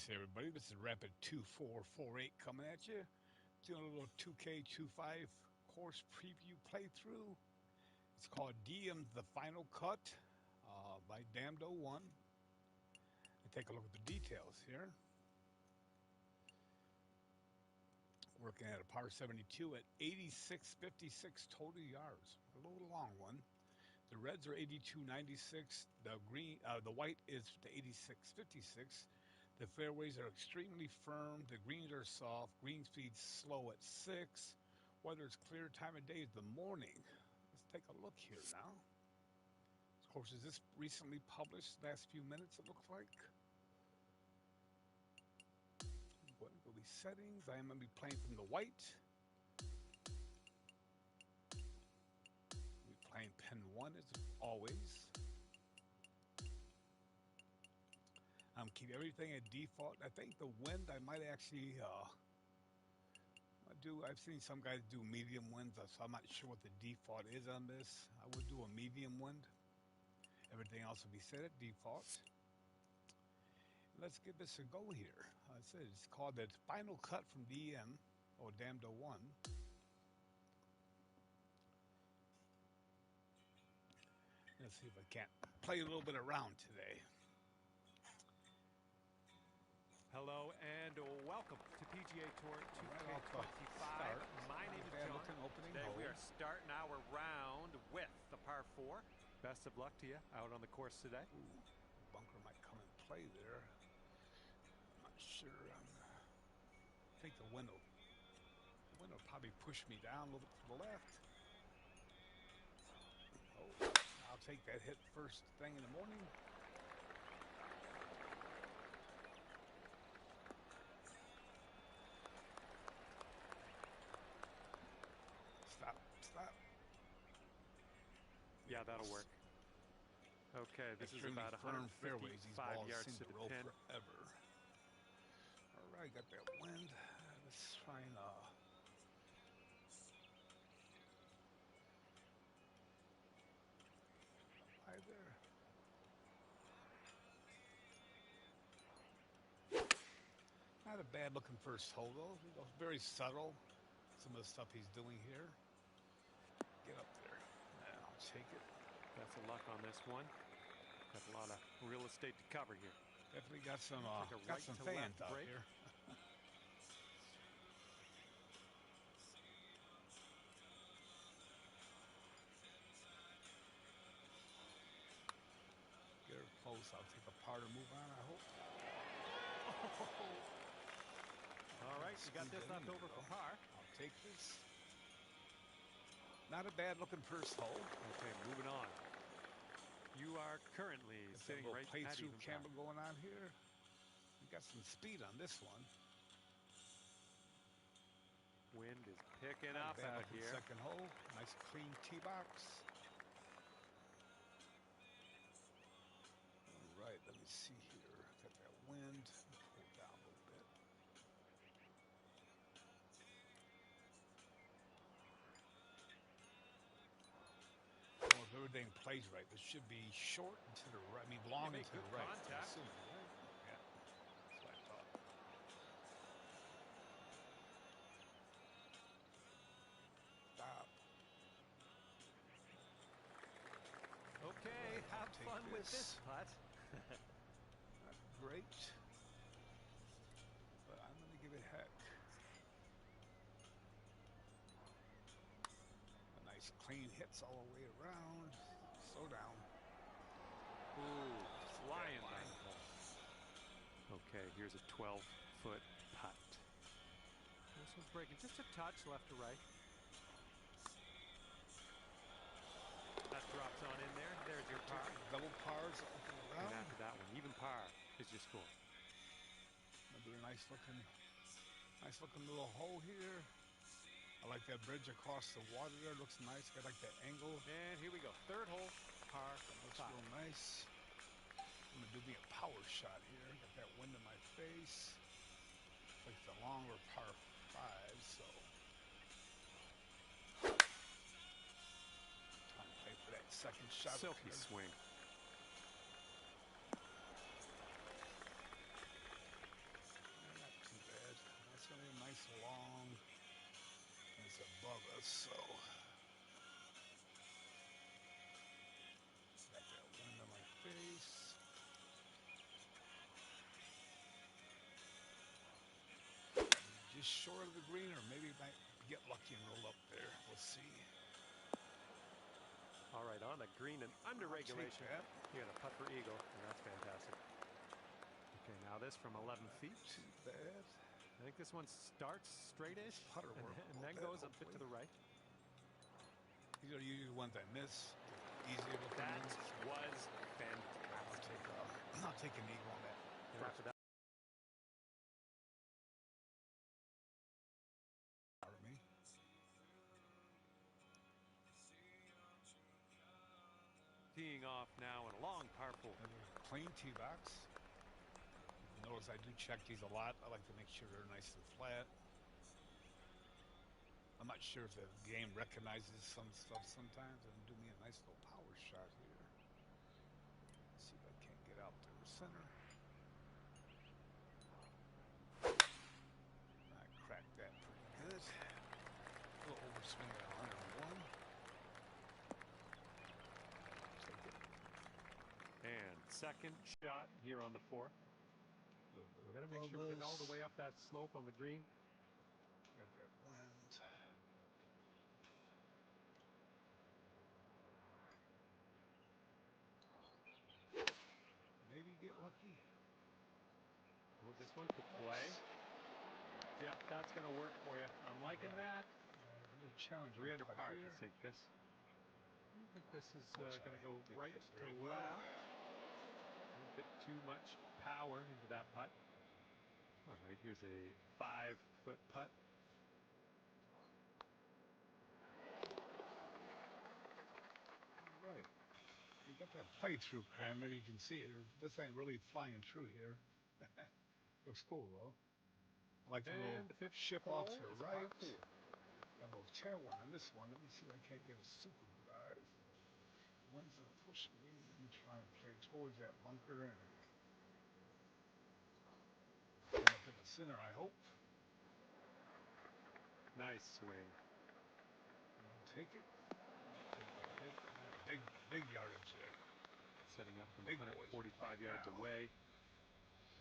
Greetings, everybody. This is Rapid 2448 coming at you. Doing a little 2K25 course preview playthrough. It's called DM The Final Cut by Damned01. And take a look at the details here. Working at a par 72 at 86.56 total yards. A little long one. The reds are 82.96. The white is the 86.56. The fairways are extremely firm. The greens are soft. Green speed slow at 6. Weather is clear. Time of day is the morning. Let's take a look here now. Of course, is this recently published? Last few minutes, it looks like. What will be settings? I am going to be playing from the white. We'll be playing pin 1 as always. Keep everything at default. I think the wind I might actually I've seen some guys do medium winds, so I'm not sure what the default is on this. I would do a medium wind. Everything else will be set at default. Let's give this a go here. It's called the Final Cut from DM or Damned01. Let's see if I can't play a little bit around today. Hello and welcome to PGA Tour 2K25. My name is John. Today we are starting our round with the par 4. Best of luck to you out on the course today. Ooh, bunker might come and play there. I'm not sure. I think the wind will probably push me down a little bit to the left. Oh, I'll take that hit first thing in the morning. Stop. Yeah, that'll work. Okay, this is about 155 yards to the pin. Forever. All right, got that wind. Let's try and right there. Not a bad looking first hole though. Very subtle. Some of the stuff he's doing here. Get up there. Yeah, I'll take it. Best of luck on this one. Got a lot of real estate to cover here. Definitely got some fans out here. Get her close. I'll take a par to move on, I hope. Oh. All right, you got this left over for par. I'll take this. Not a bad looking first hole. Okay, moving on. You are currently sitting right at even camera going on here. We got some speed on this one. Wind is picking up out here. Second hole. Nice clean tee box. All right, let me see here. Got that wind. Pull down a little bit. Well, if everything plays right, this should be short and to the right. I mean, long and to the right. Contact. Assuming, right? Yeah, that's what I thought. Stop. Okay, have fun with this putt. Not great, but I'm going to give it heck. A nice clean hits all the way around. Slow down. Ooh, flying down the hole. Okay, here's a 12-foot putt. This one's breaking just a touch left to right. That drops on in there. There's your par. Double pars open around. And after that one, even par is your score. Another nice looking little hole here. I like that bridge across the water there. Looks nice. I like that angle. And here we go. Third hole, par. Looks real nice. I'm gonna do me a power shot here. Got that wind in my face. Like the longer par 5, so. Time to play for that second shot. Silky swing. So got that wind on my face. Just short of the green, or maybe I might get lucky and roll up there. We'll see. All right, on the green and under regulation. You got a putt for eagle, and that's fantastic. Okay, now this from 11 feet. Too bad. I think this one starts straight-ish and then goes a bit to the right. These are usually ones I miss. Easier looking that ones. Was fantastic. I'll take an eagle on that. And after that. Teeing off now in a long par 4. Plain tee box. Notice I do check these a lot. I like to make sure they're nice and flat. I'm not sure if the game recognizes some stuff sometimes and do me a nice little power shot here. Let's see if I can't get out there in the center. I cracked that pretty good. A little overswing at 101. And second shot here on the 4. We're going to make sure we get all the way up that slope on the green. Got that wind. Maybe get lucky. Well, this one could play. Yep, that's going to work for you. I'm liking that. Good challenge. We had to hard to take this. I think this is going to go right to left. A bit too much power into that putt. All right, here's a 5-foot putt. All right. You got that play through, Kramer. You can see it. This ain't really flying through here. Looks cool, though. I like the little ship off to the right. Got a little tailwind on this one. Let me see if I can't get a super drive. Wind's going to push me. Let me try and play towards that bunker and up in the center, I hope. Nice swing. I'll take it. Big yardage there. Setting up from 145 yards away.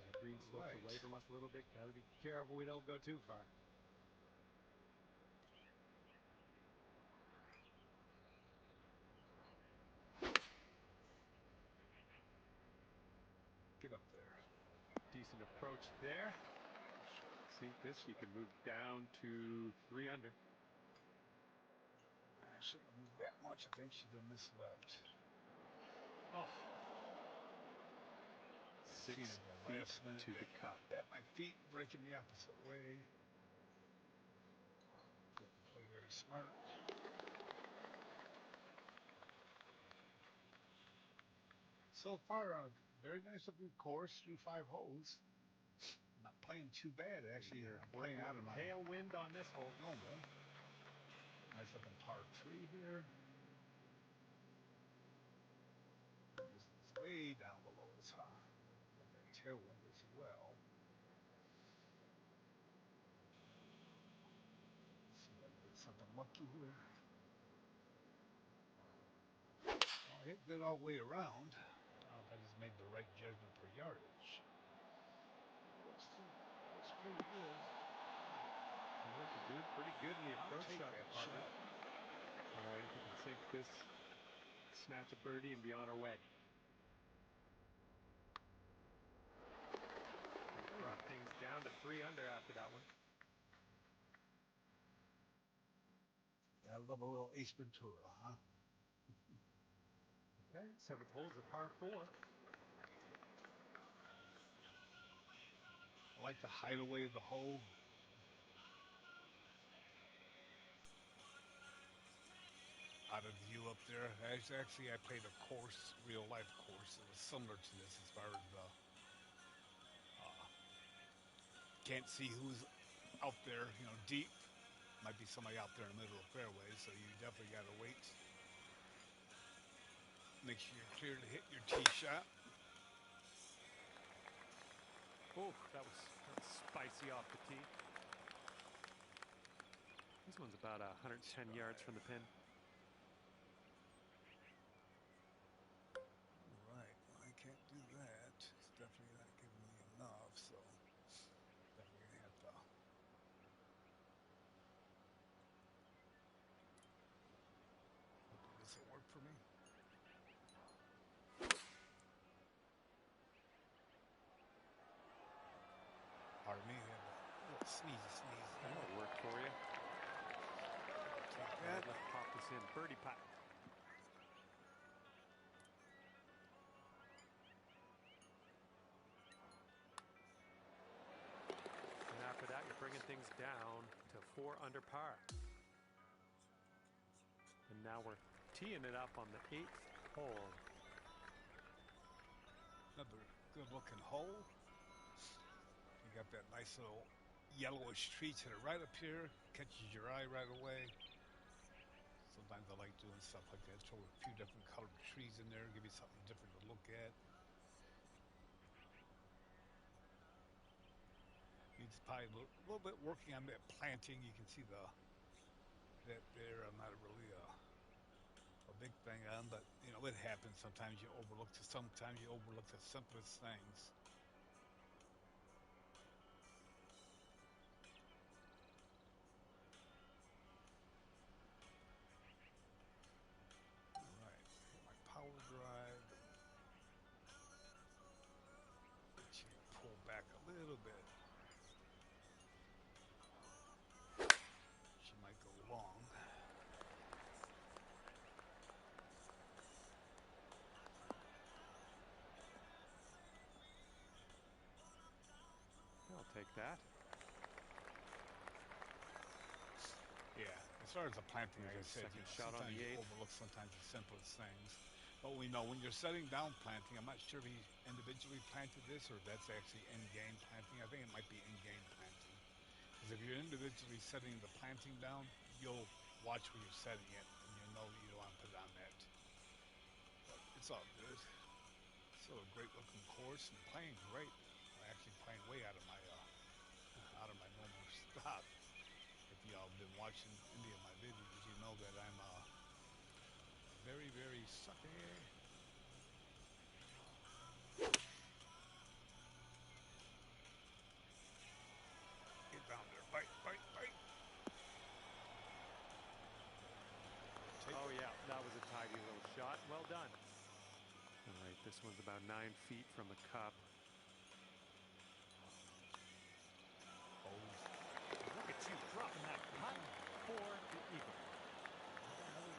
That green slopes away from us a little bit. Got to be careful we don't go too far. Get up there. Decent approach there. See this, you can move down to 3 under. I shouldn't have moved that much. I think she'd have missed left. Oh. 6 feet to the cup. My feet breaking the opposite way. Play very smart. So far, a very nice looking course through 5 holes. Not playing too bad, actually. I'm playing out of my tailwind on this hole. Normal. Nice looking par 3 here. It's way down below us, huh? Got that tailwind as well. See if I can get something lucky here. Well, I hit good all the way around. I just made the right judgment for yardage. Looks pretty good. Pretty good in the approach shot department. All right, we can sink this, snatch a birdie, and be on our way. Brought things down to 3 under after that one. I love a little Ace Ventura, huh? Okay, 7th hole's a par 4. I like the hideaway of the hole. Out of view up there. Actually, I played a course, real life course. It was similar to this as far as the can't see who's out there, deep. Might be somebody out there in the middle of the fairway, so you definitely got to wait. Make sure you're clear to hit your tee shot. Oh, that was spicy off the tee. This one's about 110 yards from the pin. Right. Well, I can't do that. It's definitely not giving me enough, so definitely gonna have to. Hopefully this will work for me. Pardon me, I have a little sneeze. That'll work for you. Take that. Let's pop this in. Birdie putt. And after that, you're bringing things down to 4 under par. And now we're teeing it up on the 8th hole. Another good-looking hole. You got that nice little yellowish tree to the right up here. Catches your eye right away. Sometimes I like doing stuff like that. Throw a few different colored trees in there. Give you something different to look at. Needs probably a little bit working on that planting. You can see that there. I'm not really a big thing on, but you know it happens. Sometimes you overlook the simplest things. All right, my power drive. Let you pull back a little bit. She might go long. I'll take that. Yeah, as far as the planting, like I said, sometimes you overlook sometimes the simplest things. But we know when you're setting down planting, I'm not sure if he individually planted this or if that's actually in-game planting. I think it might be in-game planting. Because if you're individually setting the planting down, you'll watch where you're setting it, and you'll know that you don't want to put it on that. But it's all good. Still a great-looking course and playing great. I'm actually playing way out of my normal stop. If y'all have been watching any of my videos, you know that I'm very, very sucky. Get down there. Bite. Oh, yeah, that was a tidy little shot. Well done. All right, this one's about 9 feet from the cup. Look at you dropping that putt for the eagle.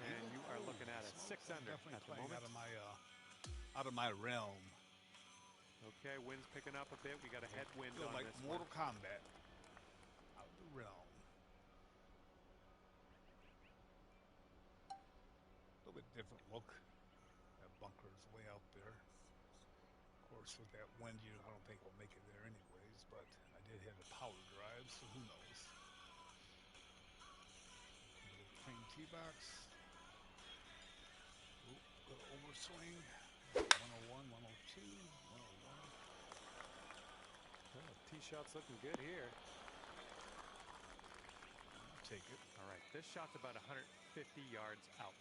And you are looking at a 6 under at the moment. Out of my realm. Okay, wind's picking up a bit. We got a headwind on like this Mortal one. Kombat. Out of the realm. A little bit different look. That bunker is way out there. Of course, with that wind, I don't think we'll make it there anyways, but I did hit a power drive, so who knows. A little clean tee box. Ooh, little overswing. 101, 102, 101. Oh, tee shot's looking good here. I'll take it. All right, this shot's about 150 yards out.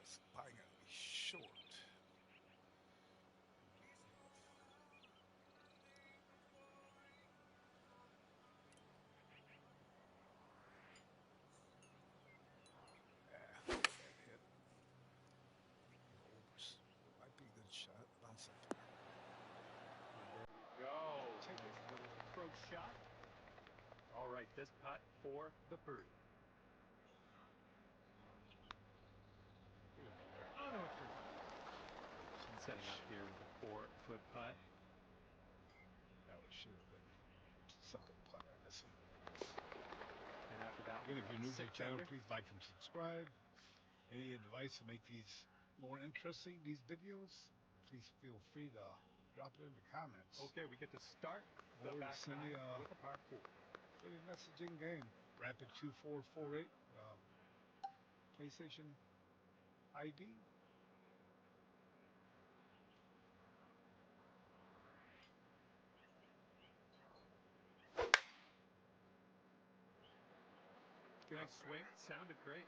This is probably going to be short. That hit. Might be a good shot. Bounce up there. There we go. Take this little approach shot. All right, this putt for the birdie. Oh, no, it's good. Setting up here with a 4-foot putt. That should have been something putt. I miss him. And after that, again, if you're new to the channel, please like and subscribe. Any advice to make these more interesting, these videos, please feel free to drop it in the comments. Okay, we get to start the back send me with a par 4. Send me a messaging game. Rapid2448 PlayStation ID. Nice swing. Sounded great.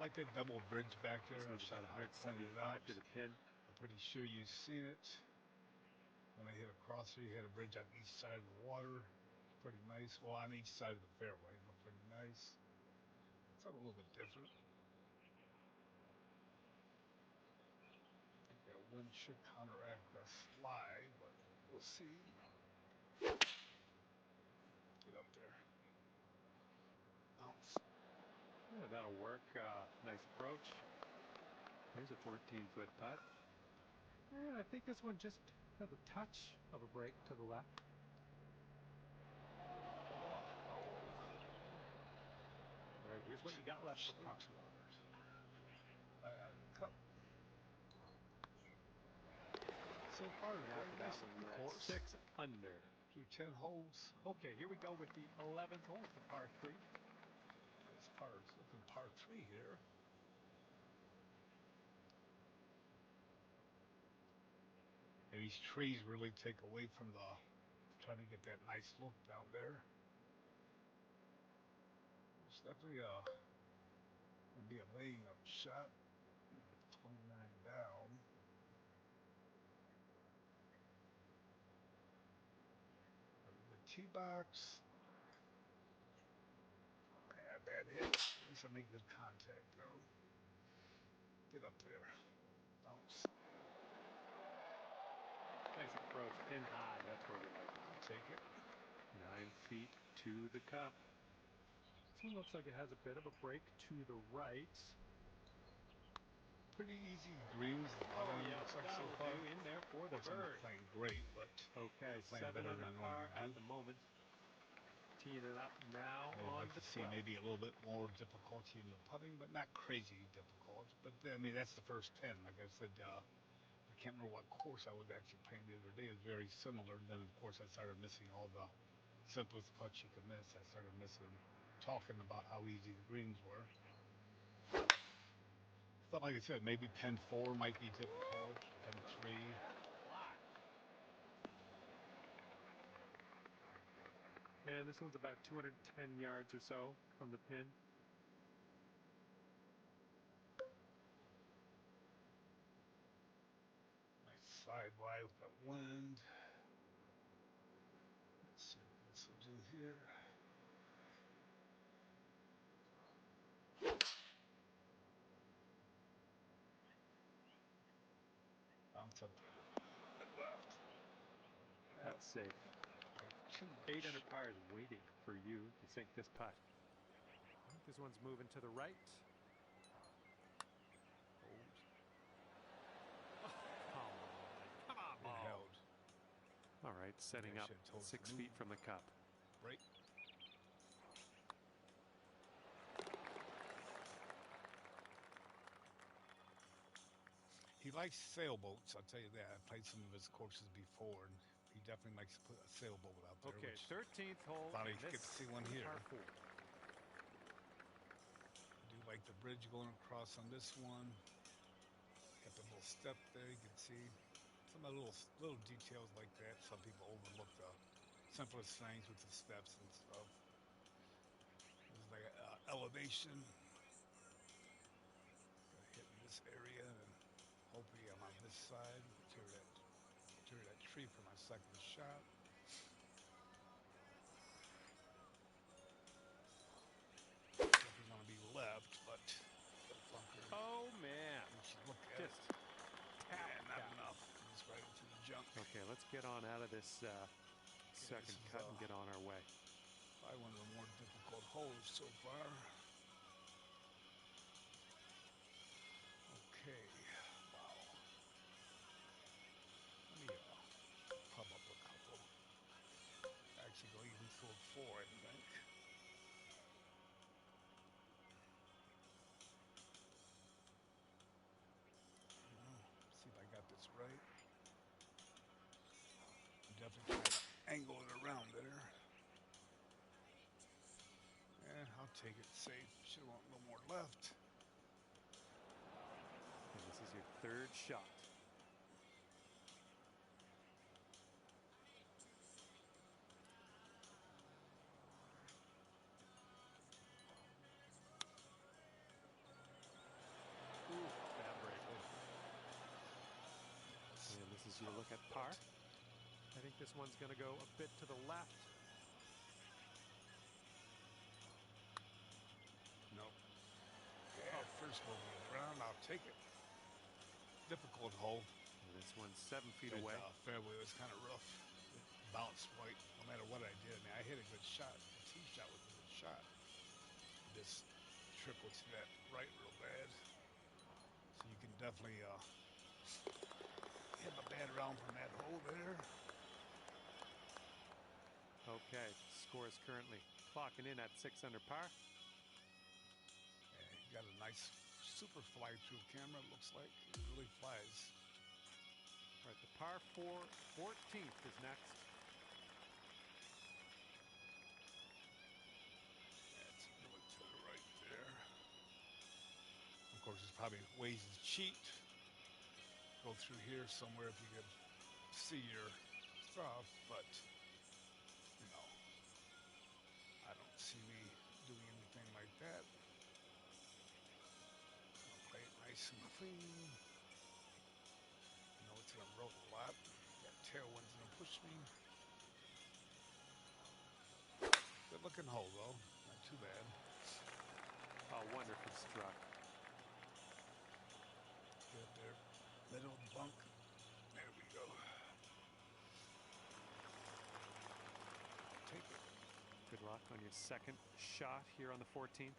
Like that double bridge back there. This one's about 175 to the pin. I'm pretty sure you've seen it. When I hit across here, you hit a bridge on each side of the water. Pretty nice. Well, on each side of the fairway. Look pretty nice. Something a little bit different. I think that wind should counteract the slide, but we'll see. Get up there. Bounce. Yeah, that'll work. Nice approach. Here's a 14-foot putt. I think this one just has a touch of a break to the left. All right, here's what you got left for par. So far, nice on the course. 6 under. Through 10 holes. Okay, here we go with the 11th hole, the par 3. Nice par. Looking par 3 here. And these trees really take away from the trying to get that nice look down there. It's definitely would be a laying up shot. 29 down. The tee box. Bad hit. At least I make good contact though. Get up there. Bounce. Nice approach, pin high. That's where we like it. Take it. 9 feet to the cup. This one looks like it has a bit of a break to the right. Pretty easy greens. Yeah, looks like so that'll far. do in there for the bird. I'm playing great, but okay, playing 7 better under than par I at the moment. Teeing it up now I'd on like the to see 12th. maybe a little bit more difficulty in the putting, but not crazy difficult. But I mean, that's the first 10. Like I said, I can't remember what course I was actually playing the other day. It's very similar. Then of course I started missing all the simplest putts you could miss. I started missing talking about how easy the greens were. But like I said, maybe pin 4 might be difficult. Pin 3. And this one's about 210 yards or so from the pin. Nice side wide with the wind. Let's see what this will do here. Bounce up left. That's safe. 8 under par is waiting for you to sink this putt. I think this one's moving to the right. Come on, ball. Held. All right, setting up 6 feet from the cup. Right. He likes sailboats, I'll tell you that. I played some of his courses before, and he definitely likes to put a sailboat out there. Okay, 13th hole. Thought he'd get to see one here. Par 4. I do like the bridge going across on this one. Got the little step there, you can see. Some of the little details like that. Some people overlook the simplest things with the steps and stuff. This is like elevation. Gonna hit in this area, and hopefully I'm on this side. Clear that tree for my second shot. Definitely gonna be left, but the bunker. Oh man! You should look at Just it. tap Not tap. enough. Just right into the junk. Okay, let's get on out of this second cut and get on our way. Probably one of the more difficult holes so far. Okay. Wow. Let me pub up a couple. Actually go even to a 4, I think. See if I got this right. I'm definitely trying to angle it around there. Yeah, I'll take it safe. Should want a little more left. And this is your third shot. look at par. I think this one's going to go a bit to the left. No. Yeah, first bogey of the round. I'll take it. Difficult hole. And this one's 7 feet away. Fairway was kind of rough. It bounced right no matter what I did. I mean, I hit a good shot. The tee shot was a good shot. Just trickled to that right real bad. So you can definitely hit a bad round from that hole there. Okay, score is currently clocking in at 6 under par. And you got a nice super fly through camera, it looks like. It really flies. All right, the par 4 14th is next. That's really to the right there. Of course, there's probably ways to cheat. Go through here somewhere if you could see your stuff, but you know, I don't see me doing anything like that. I'll play it nice and clean. I know it's gonna roll a lot. That tailwind's gonna push me. Good looking hole though, not too bad. Oh, wonderful struck. Good there, middle of the bunk. There we go. Take it. Good luck on your second shot here on the 14th.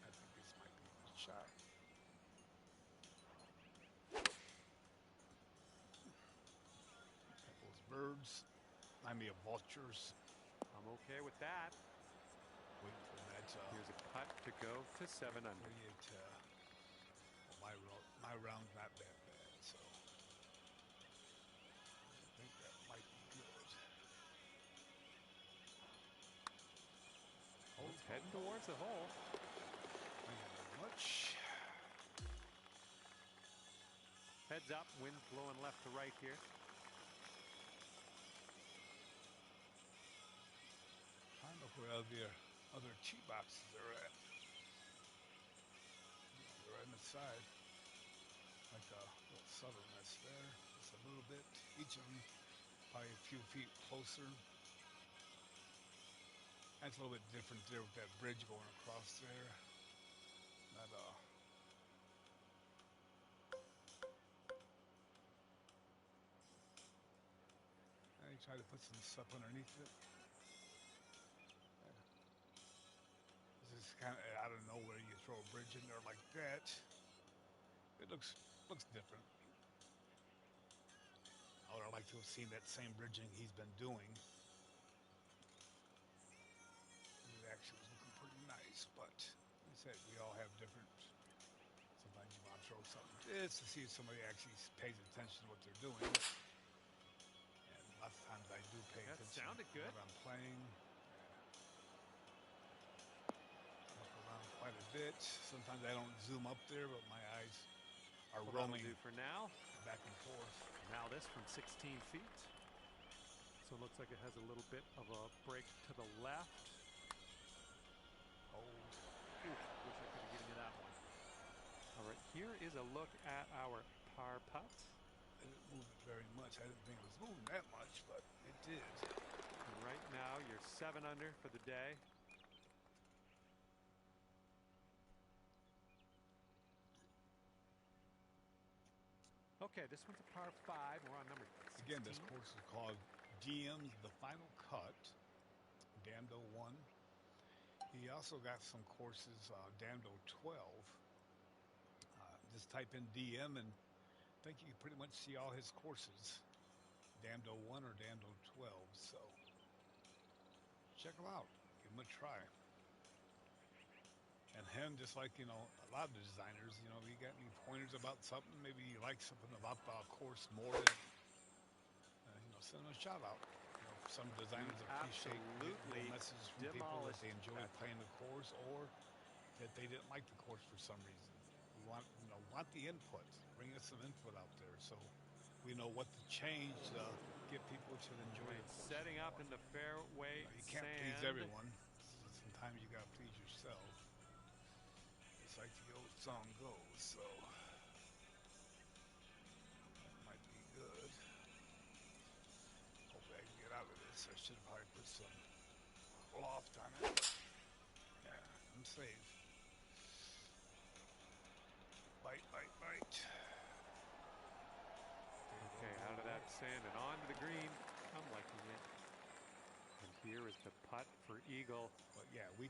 I think this might be a good shot. Those birds remind me of vultures. I'm okay with that. Waiting for that. Here's a putt to go to 7 under. Well, my round's not that bad, so I think that might be good. It's heading towards the hole. Thank you very much. Heads up, wind blowing left to right here. Trying to look where the other tee boxes are at. They're right on the side. Like a little southerness there. Just a little bit. Each of them probably a few feet closer. That's a little bit different there with that bridge going across there. Not I try to put some stuff underneath it. This is kind of out of nowhere. You throw a bridge in there like that. It looks different. I would have liked to have seen that same bridging he's been doing. It actually was looking pretty nice, but like I said, we all have different. Sometimes you want to throw something just to see if somebody actually pays attention to what they're doing. And lots of times I do pay attention. That sounded good. What I'm playing. Look around quite a bit. Sometimes I don't zoom up there, but my eyes are roaming do for now. Back and forth. Now this from 16 feet. So it looks like it has a little bit of a break to the left. Oh. Ooh, wish I could have given you that one. All right, here is a look at our par putt. I didn't move it very much. I didn't think it was moving that much, but it did. And right now, you're 7 under for the day. Okay, this one's a par 5. We're on number 16. Again, this course is called GM's The Final Cut. Damdo 1. He also got some courses, Damdo 12. Just type in DM and I think you can pretty much see all his courses. Damdo 1 or Damdo 12. So check him out. Give him a try. And him, just like, a lot of the designers, you got any pointers about something, maybe you like something about the course more than, send them a shout out. Some designers appreciate getting a message from people that they enjoyed playing the course or that they didn't like the course for some reason. We want the input. Bring us some input out there so we know what to change to get people to enjoy the course. Setting up in the fairway you can't please everyone. Sometimes you got to please yourself. like the old song goes, so that might be good. Hopefully I can get out of this. I should have probably put some loft on it. Yeah, I'm safe. Bite, bite, bite. Okay, out of that sand and onto the green. I'm liking it. And here is the putt for Eagle. But yeah, we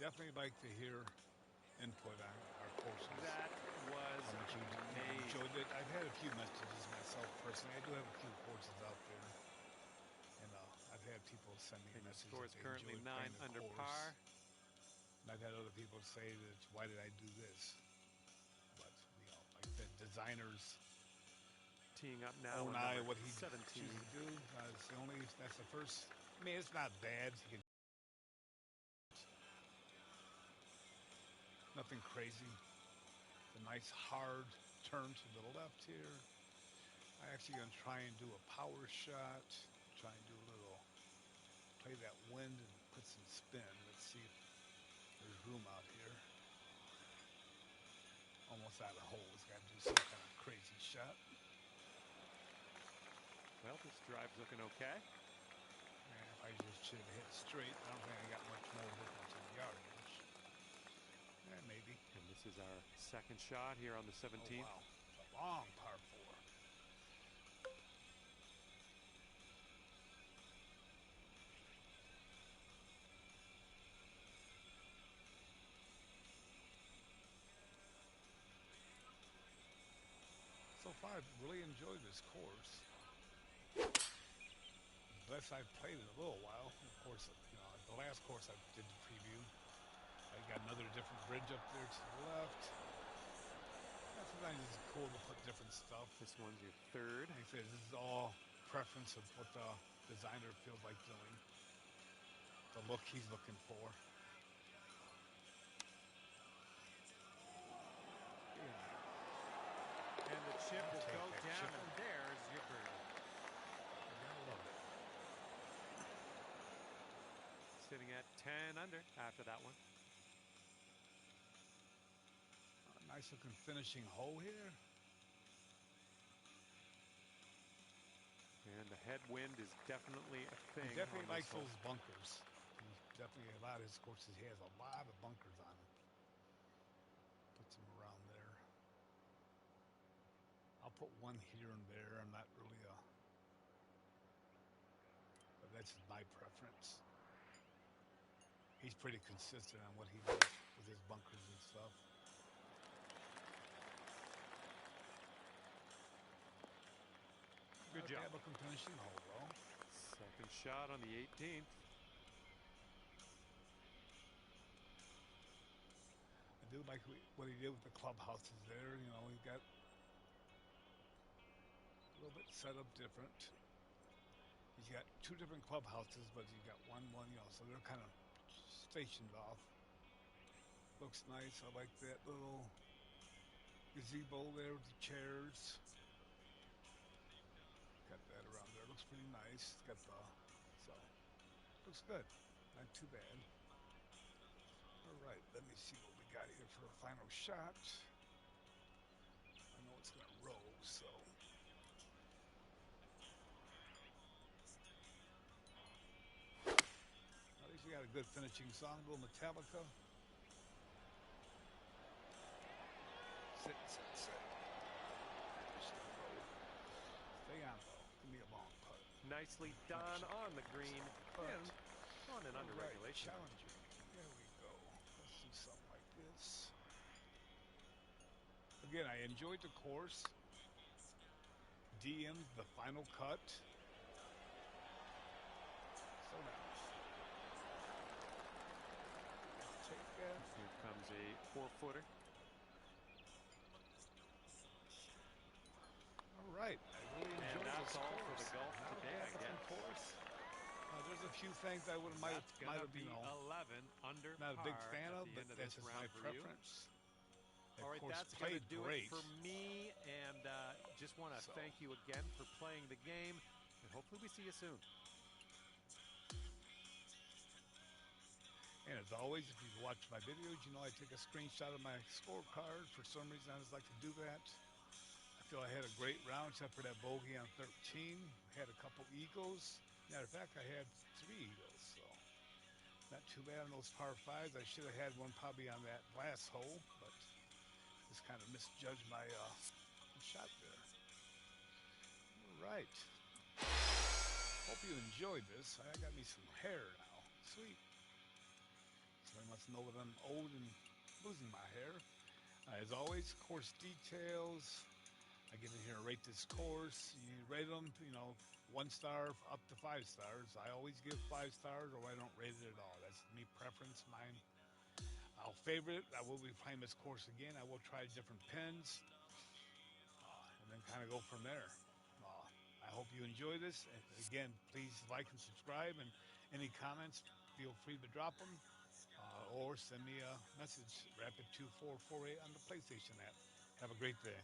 definitely like to hear input on our courses. That was how much you enjoyed it. I've had a few messages myself personally. I do have a few courses out there, and I've had people send me messages. The score is currently 9 under course. par. And I've had other people say that why did I do this? But like the designers. Teeing up now on what he 17. chooses to do. That's the first. I mean, it's not bad. Nothing crazy. A nice hard turn to the left here. I'm actually going to try and do a power shot. Try and do a little, play that wind and put some spin. Let's see if there's room out here. Almost out of the hole. It's got to do some kind of crazy shot. Well, this drive's looking okay. Man, if I just should have hit straight, I don't think I got much more difference in yardage. Yeah, maybe. And this is our second shot here on the 17th. Oh, wow. It's a long par 4. So far, I've really enjoyed this course. The best I've played in a little while. Of course, the last course I did the preview, I got another different bridge up there to the left. Sometimes it's cool to put different stuff. This one's your third. Like I said, this is all preference of what the designer feels like doing. The look he's looking for. And the chip will go down, and there's your birdie. I love it. Sitting at 10 under after that one. Nice looking finishing hole here. And the headwind is definitely a thing. He definitely likes those bunkers. Definitely, a lot of his courses, he has a lot of bunkers on them. Puts them around there. I'll put one here and there. I'm not really but that's my preference. He's pretty consistent on what he does with his bunkers and stuff. Good job. Looking finishing hole, though. Second shot on the 18th. I do like what he did with the clubhouses there. He got a little bit set up different. He's got 2 different clubhouses, but he's got one, so they're kind of stationed off. Looks nice. I like that little gazebo there with the chairs. Got that around there. Looks pretty nice. Looks good. Not too bad. All right, let me see what we got here for a final shot. I know it's going to roll, so. At least we got a good finishing song, a little Metallica. Sit. Stay on, though. Give me a long putt. Nicely done on the green and on and under regulation. Challenging. There we go. Let's do something like this. Again, I enjoyed the course. DM'd the final cut. So nice. Take that. Here comes a 4-footer. All right. I really enjoyed this all for the golf today, I guess. Course. There's a few things I might have been 11 under not a big fan of, but that's just my preference. All right, that's going to do it for me, and just want to thank you again for playing the game, and hopefully we see you soon. And as always, if you've watched my videos, you know I take a screenshot of my scorecard. For some reason, I just like to do that. I feel I had a great round except for that bogey on 13. Had a couple eagles. Matter of fact, I had 3 eagles, so not too bad on those par 5s. I should have had one probably on that last hole, but just kind of misjudged my shot there. All right. Hope you enjoyed this. I got me some hair now. Sweet. Somebody wants to know that I'm old and losing my hair. As always, course details. I get in here and rate this course. You rate them, 1 star up to 5 stars. I always give 5 stars or I don't rate it at all. That's me preference, mine. I'll favorite it. I will be playing this course again. I will try different pins and then kind of go from there. I hope you enjoy this. And again, please like and subscribe. And any comments, feel free to drop them or send me a message, Rapid2448 on the PlayStation app. Have a great day.